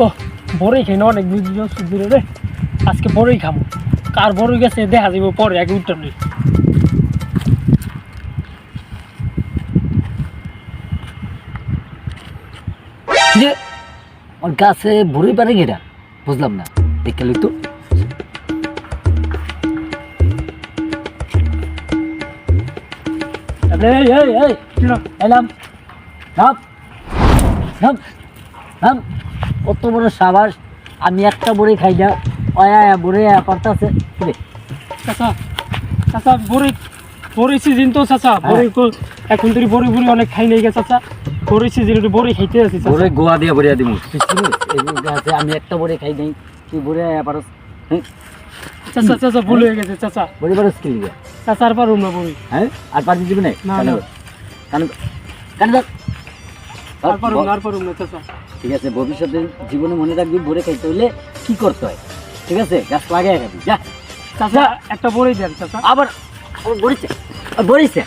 ও বড়ই খাই না অনেক দূরে রে, আজকে বড়ই খাবো। কার বড়ই গেছে দেখা যাবো পরে, আগে উঠতাম নেই। যে ওর গাছে বড়ই পারে গেটা বুঝলাম না, দেখে লই তো। এই এই এই এলাম, নাম নাম নাম। কত বড় সাবাস, আমি একটা বড়ি খাই না, অয়া বড়ে পারতাছে। চাচা চাচা বড়ই সিজন তো চাচা, বড়ই এখন তুই বড়ি অনেক খাই নাই গে চাচা। বড়ই সিজন একটু বড়ই খাইতে আছি চাচা। বড়ে গোয়া দিয়া বড়িয়া দিমু, গাছে আমি একটা বড়ি খাই নাই, তুই বড়ে পারস। চাচা চাচা ভুল হয়ে গেছে চাচা। বড়ি পারস কি লিগা? চাচা আর পারুম না বড়ি। হ্যাঁ আর পারবি দিবি না? না না কান কান আর পারুম না চাচা। ঠিক আছে, ভবিষ্যতে জীবনে মনে রাখবি বড়ে খাইতে হইলে কি করতে হয়। ঠিক আছে, গাছ লাগাই খাবি যা। চাচা একটা বড়ই দেন চাচা। আবার বড়িছে বড়িছে